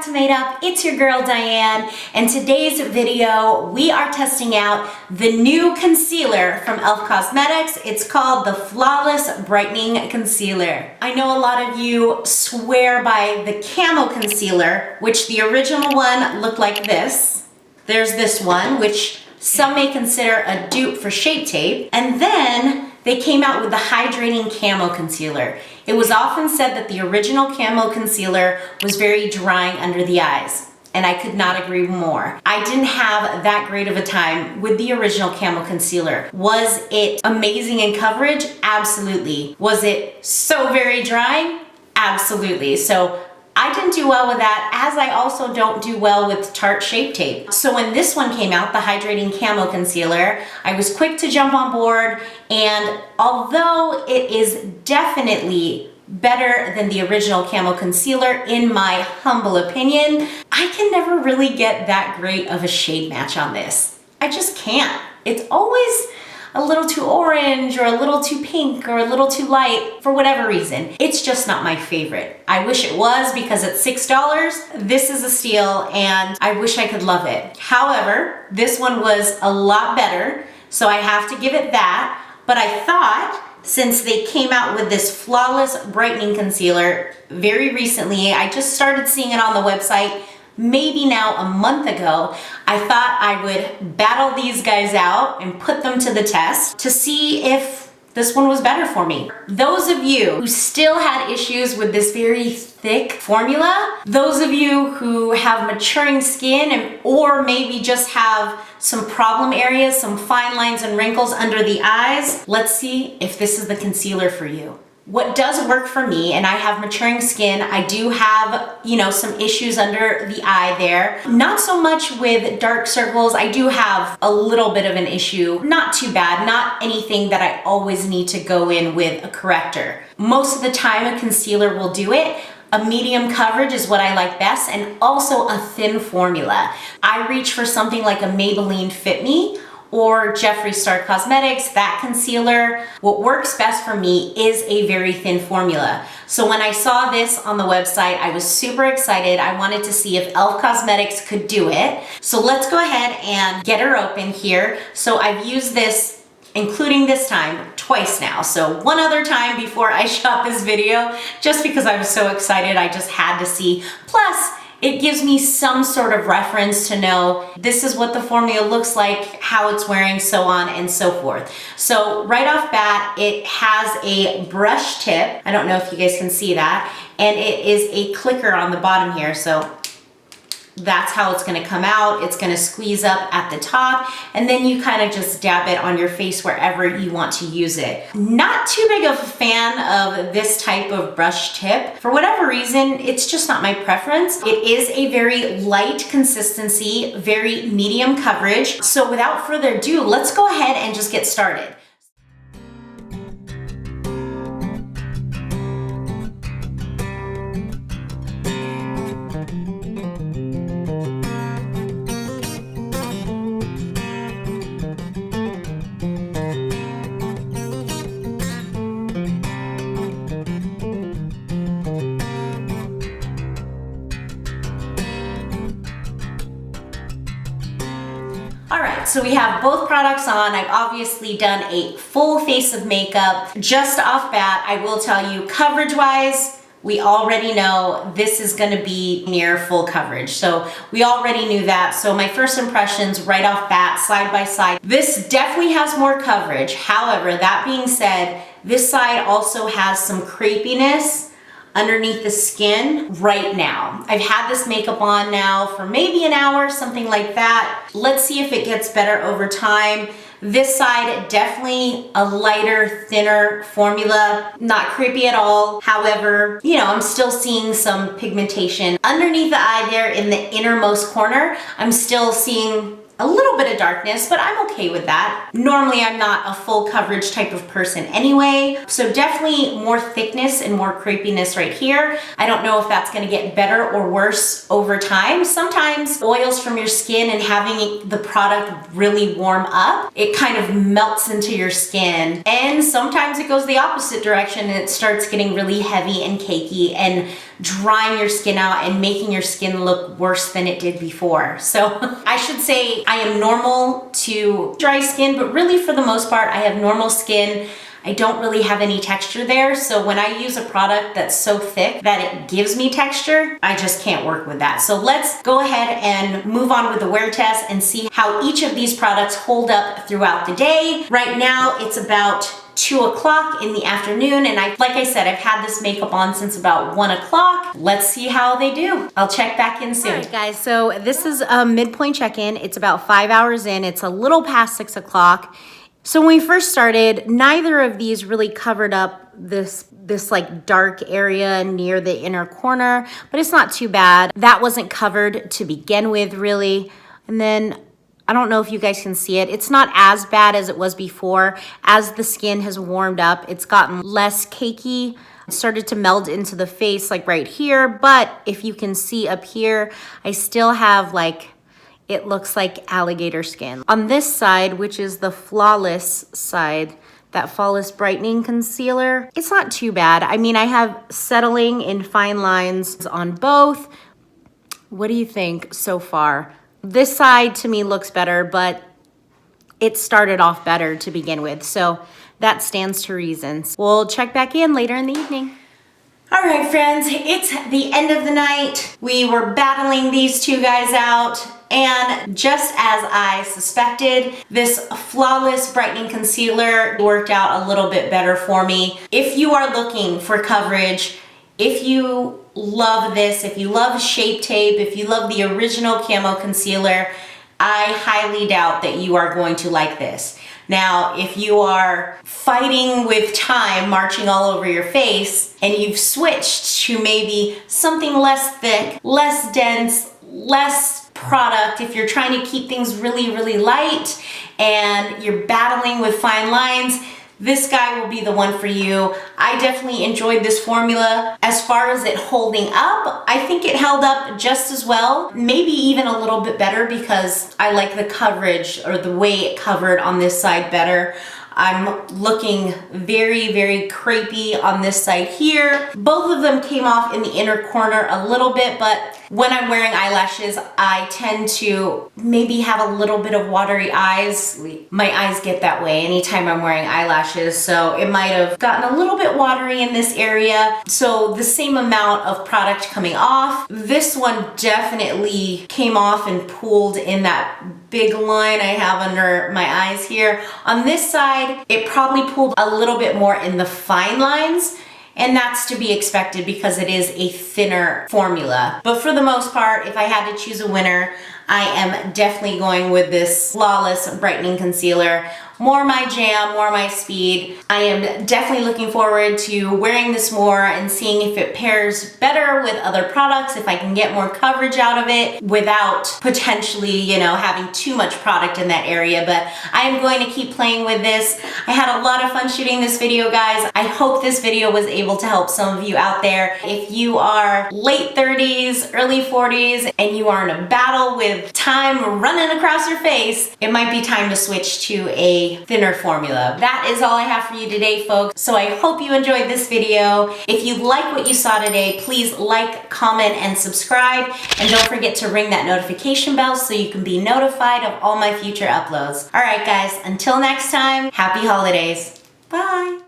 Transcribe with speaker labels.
Speaker 1: back to Made Up. It's your girl Diane, and today's video we are testing out the new concealer from e.l.f. Cosmetics. It's called the Flawless Brightening Concealer. I know a lot of you swear by the Camo Concealer, which the original one looked like this. There's this one, which some may consider a dupe for Shape Tape, and then they came out with the Hydrating Camo Concealer. It was often said that the original Camo Concealer was very drying under the eyes, and I could not agree more. I didn't have that great of a time with the original Camo Concealer. Was it amazing in coverage? Absolutely. Was it so very drying? Absolutely. So I didn't do well with that, as I also don't do well with Tarte Shape Tape. So when this one came out, the Hydrating Camo Concealer, I was quick to jump on board, and although it is definitely better than the original Camo Concealer, in my humble opinion, I can never really get that great of a shade match on this. I just can't. It's always a little too orange or a little too pink or a little too light for whatever reason. It's just not my favorite. I wish it was, because at $6, this is a steal and I wish I could love it. However, this one was a lot better, so I have to give it that. But I thought, since they came out with this Flawless Brightening Concealer very recently, I just started seeing it on the website maybe now a month ago, I thought I would battle these guys out and put them to the test to see if this one was better for me. Those of you who still had issues with this very thick formula, those of you who have maturing skin or maybe just have some problem areas, some fine lines and wrinkles under the eyes, let's see if this is the concealer for you. What does work for me, and I have maturing skin, I do have, some issues under the eye there. Not so much with dark circles. I do have a little bit of an issue. Not too bad, not anything that I always need to go in with a corrector. Most of the time a concealer will do it. A medium coverage is what I like best, and also a thin formula. I reach for something like a Maybelline Fit Me or Jeffree Star Cosmetics, that concealer. What works best for me is a very thin formula. So when I saw this on the website, I was super excited. I wanted to see if e.l.f. Cosmetics could do it. So let's go ahead and get her open here. So I've used this, including this time, twice now. So one other time before I shot this video, just because I was so excited, I just had to see. Plus, it gives me some sort of reference to know this is what the formula looks like, how it's wearing, so on and so forth. So right off bat, it has a brush tip. I don't know if you guys can see that. And it is a clicker on the bottom here. So that's how it's gonna come out. It's gonna squeeze up at the top, and then you kind of just dab it on your face wherever you want to use it. Not too big of a fan of this type of brush tip. For whatever reason, it's just not my preference. It is a very light consistency, very medium coverage. So without further ado, let's go ahead and just get started. Alright, so we have both products on. I've obviously done a full face of makeup. Just off bat, I will tell you, coverage-wise, we already know this is going to be near full coverage. So we already knew that. So my first impressions right off bat, side by side, this definitely has more coverage. However, that being said, this side also has some crepiness underneath the skin right now. I've had this makeup on now for maybe an hour, something like that. Let's see if it gets better over time. This side, definitely a lighter, thinner formula, not creepy at all. However, I'm still seeing some pigmentation underneath the eye there in the innermost corner. I'm still seeing a little bit of darkness, but I'm okay with that. Normally, I'm not a full coverage type of person anyway, so definitely more thickness and more crepiness right here. I don't know if that's gonna get better or worse over time. Sometimes oils from your skin and having the product really warm up, it kind of melts into your skin. And sometimes it goes the opposite direction and it starts getting really heavy and cakey, and drying your skin out and making your skin look worse than it did before. So I should say I am normal to dry skin, but really for the most part, I have normal skin. I don't really have any texture there. So when I use a product that's so thick that it gives me texture, I just can't work with that. So let's go ahead and move on with the wear test and see how each of these products hold up throughout the day. Right now, it's about 2 o'clock in the afternoon, and like I said, I've had this makeup on since about 1 o'clock. Let's see how they do. I'll check back in soon. All right, guys, so this is a midpoint check-in. It's about 5 hours in. It's a little past 6 o'clock. So when we first started, neither of these really covered up this like dark area near the inner corner, but it's not too bad. That wasn't covered to begin with, really. And then I don't know if you guys can see it. It's not as bad as it was before. As the skin has warmed up, it's gotten less cakey. It started to meld into the face like right here, but if you can see up here, I still have like, it looks like alligator skin. On this side, which is the Flawless side, that Flawless Brightening Concealer, it's not too bad. I mean, I have settling in fine lines on both. What do you think so far? This side to me looks better, but it started off better to begin with. So that stands to reasons. We'll check back in later in the evening. All right, friends, it's the end of the night. We were battling these two guys out, and just as I suspected, this Flawless Brightening Concealer worked out a little bit better for me. If you are looking for coverage, if you love this, if you love Shape Tape, if you love the original Camo Concealer, I highly doubt that you are going to like this. Now, if you are fighting with time marching all over your face and you've switched to maybe something less thick, less dense, less product, if you're trying to keep things really, really light and you're battling with fine lines, this guy will be the one for you. I definitely enjoyed this formula. As far as it holding up, I think it held up just as well, maybe even a little bit better because I like the coverage or the way it covered on this side better. I'm looking very, very crepey on this side here. Both of them came off in the inner corner a little bit, but when I'm wearing eyelashes, I tend to maybe have a little bit of watery eyes. My eyes get that way anytime I'm wearing eyelashes, so it might have gotten a little bit watery in this area. So the same amount of product coming off. This one definitely came off and pooled in that big line I have under my eyes here. On this side, it probably pooled a little bit more in the fine lines, and that's to be expected because it is a thinner formula. But for the most part, if I had to choose a winner, I am definitely going with this Flawless Brightening Concealer. More my jam, more my speed. I am definitely looking forward to wearing this more and seeing if it pairs better with other products, if I can get more coverage out of it without potentially, you know, having too much product in that area. But I am going to keep playing with this. I had a lot of fun shooting this video, guys. I hope this video was able to help some of you out there. If you are late 30s, early 40s, and you are in a battle with time running across your face, it might be time to switch to a thinner formula. That is all I have for you today, folks. So I hope you enjoyed this video. If you like what you saw today, please like, comment, and subscribe. And don't forget to ring that notification bell so you can be notified of all my future uploads. All right, guys, until next time, happy holidays. Bye.